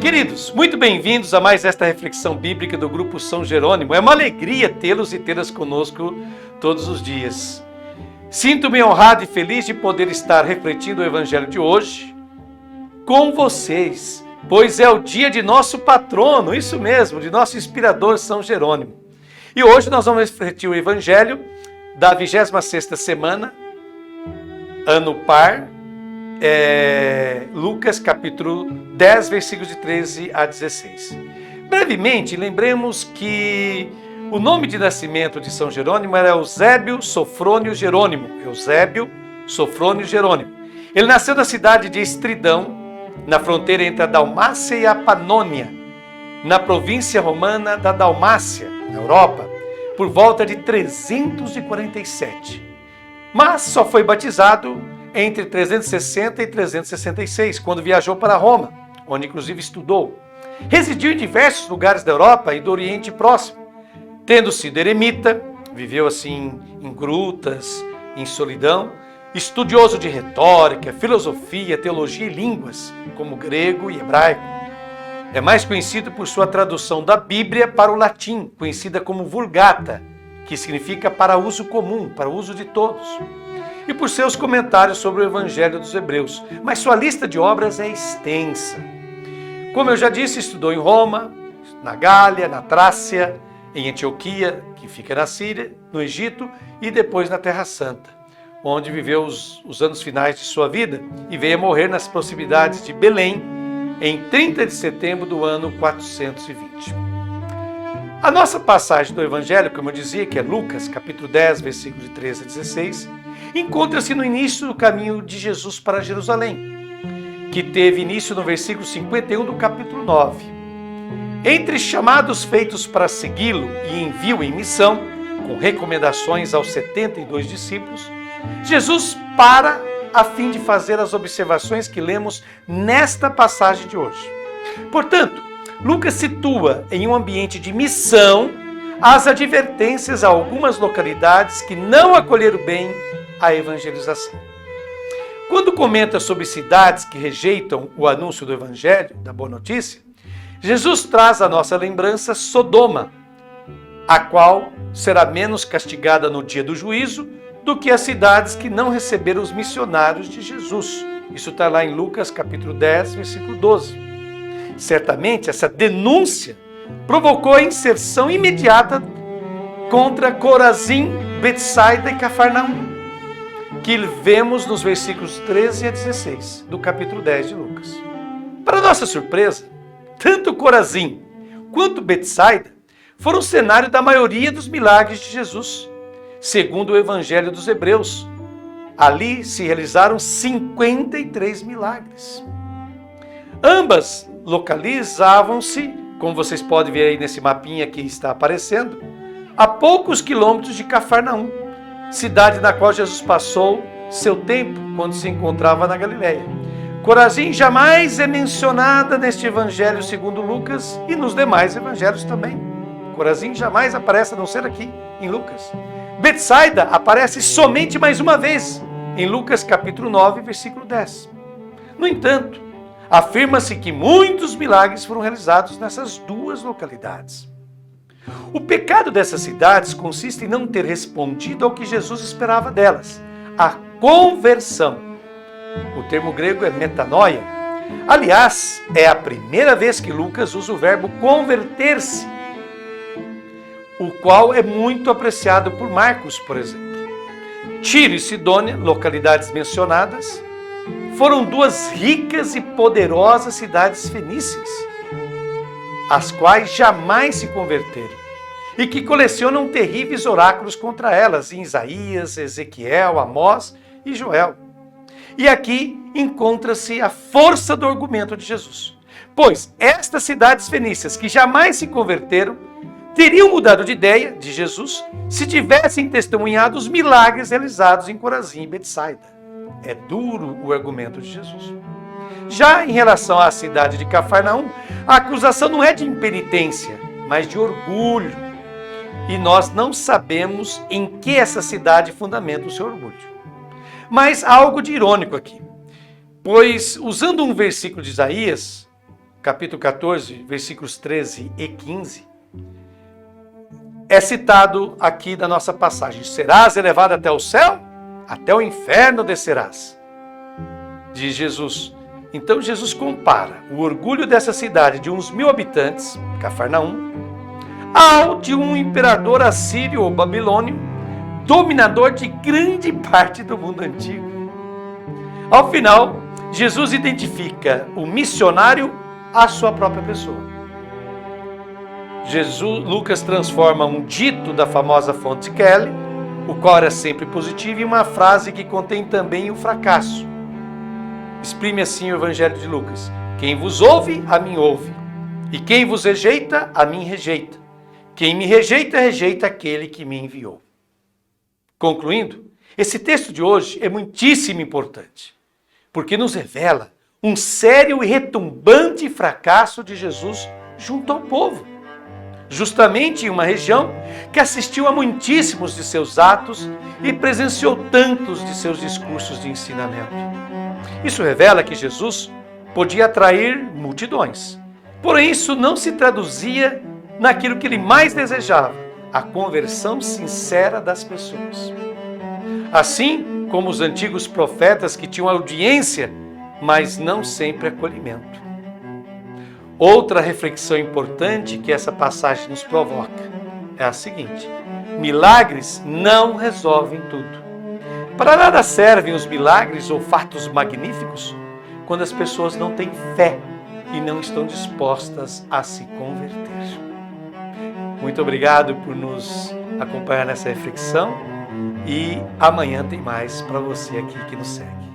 Queridos, muito bem-vindos a mais esta reflexão bíblica do Grupo São Jerônimo. É uma alegria tê-los e tê-las conosco todos os dias. Sinto-me honrado e feliz de poder estar refletindo o Evangelho de hoje com vocês, pois é o dia de nosso patrono, isso mesmo, de nosso inspirador São Jerônimo. E hoje nós vamos refletir o Evangelho da 26ª semana, ano par, Lucas capítulo 10, versículos de 13 a 16. Brevemente, lembremos que o nome de nascimento de São Jerônimo era Eusébio Sofrônio Jerônimo. Eusébio Sofrônio Jerônimo. Ele nasceu na cidade de Estridão, na fronteira entre a Dalmácia e a Panônia, na província romana da Dalmácia, na Europa, por volta de 347. Mas só foi batizado entre 360 e 366, quando viajou para Roma, onde inclusive estudou. Residiu em diversos lugares da Europa e do Oriente Próximo. Tendo sido eremita, viveu assim em grutas, em solidão, estudioso de retórica, filosofia, teologia e línguas, como grego e hebraico. É mais conhecido por sua tradução da Bíblia para o latim, conhecida como Vulgata, que significa para uso comum, para uso de todos, e por seus comentários sobre o Evangelho dos Hebreus. Mas sua lista de obras é extensa. Como eu já disse, estudou em Roma, na Gália, na Trácia, em Antioquia, que fica na Síria, no Egito e depois na Terra Santa, onde viveu os anos finais de sua vida e veio a morrer nas proximidades de Belém em 30 de setembro do ano 420. A nossa passagem do Evangelho, como eu dizia, que é Lucas, capítulo 10, versículos de 13 a 16, encontra-se no início do caminho de Jesus para Jerusalém, que teve início no versículo 51 do capítulo 9. Entre chamados feitos para segui-lo e envio em missão, com recomendações aos 72 discípulos, Jesus para a fim de fazer as observações que lemos nesta passagem de hoje. Portanto, Lucas situa em um ambiente de missão as advertências a algumas localidades que não acolheram bem a evangelização. Quando comenta sobre cidades que rejeitam o anúncio do Evangelho, da boa notícia, Jesus traz à nossa lembrança Sodoma, a qual será menos castigada no dia do juízo do que as cidades que não receberam os missionários de Jesus. Isso está lá em Lucas capítulo 10, versículo 12. Certamente essa denúncia provocou a inserção imediata contra Corazim, Betsaida e Cafarnaum, que vemos nos versículos 13 a 16 do capítulo 10 de Lucas. Para nossa surpresa, tanto Corazim quanto Betsaida foram cenário da maioria dos milagres de Jesus, segundo o Evangelho dos Hebreus. Ali se realizaram 53 milagres. Ambas localizavam-se, como vocês podem ver aí nesse mapinha que está aparecendo, a poucos quilômetros de Cafarnaum, cidade na qual Jesus passou seu tempo quando se encontrava na Galileia. Corazim jamais é mencionada neste evangelho segundo Lucas e nos demais evangelhos também. Corazim jamais aparece a não ser aqui em Lucas. Betsaida aparece somente mais uma vez em Lucas capítulo 9, versículo 10. No entanto, afirma-se que muitos milagres foram realizados nessas duas localidades. O pecado dessas cidades consiste em não ter respondido ao que Jesus esperava delas, a conversão. O termo grego é metanoia. Aliás, é a primeira vez que Lucas usa o verbo converter-se, o qual é muito apreciado por Marcos, por exemplo. Tiro e Sidônia, localidades mencionadas, foram duas ricas e poderosas cidades fenícias, as quais jamais se converteram e que colecionam terríveis oráculos contra elas em Isaías, Ezequiel, Amós e Joel. E aqui encontra-se a força do argumento de Jesus, pois estas cidades fenícias que jamais se converteram teriam mudado de ideia de Jesus se tivessem testemunhado os milagres realizados em Corazim e Betsaida. É duro o argumento de Jesus. Já em relação à cidade de Cafarnaum, a acusação não é de impenitência, mas de orgulho. E nós não sabemos em que essa cidade fundamenta o seu orgulho. Mas há algo de irônico aqui, pois usando um versículo de Isaías, capítulo 14, versículos 13 e 15, é citado aqui na nossa passagem: serás elevado até o céu? Até o inferno descerás, diz Jesus. Então Jesus compara o orgulho dessa cidade de uns 1000 habitantes, Cafarnaum, ao de um imperador assírio ou babilônio, dominador de grande parte do mundo antigo. Ao final, Jesus identifica o missionário à sua própria pessoa. Lucas transforma um dito da famosa fonte Kelly, o qual era sempre positivo, em uma frase que contém também o fracasso. Exprime assim o Evangelho de Lucas: quem vos ouve, a mim ouve, e quem vos rejeita, a mim rejeita. Quem me rejeita, rejeita aquele que me enviou. Concluindo, esse texto de hoje é muitíssimo importante, porque nos revela um sério e retumbante fracasso de Jesus junto ao povo, justamente em uma região que assistiu a muitíssimos de seus atos e presenciou tantos de seus discursos de ensinamento. Isso revela que Jesus podia atrair multidões, porém isso não se traduzia naquilo que ele mais desejava: a conversão sincera das pessoas. Assim como os antigos profetas que tinham audiência, mas não sempre acolhimento. Outra reflexão importante que essa passagem nos provoca é a seguinte: milagres não resolvem tudo. Para nada servem os milagres ou fatos magníficos quando as pessoas não têm fé e não estão dispostas a se converter. Muito obrigado por nos acompanhar nessa reflexão e amanhã tem mais para você aqui que nos segue.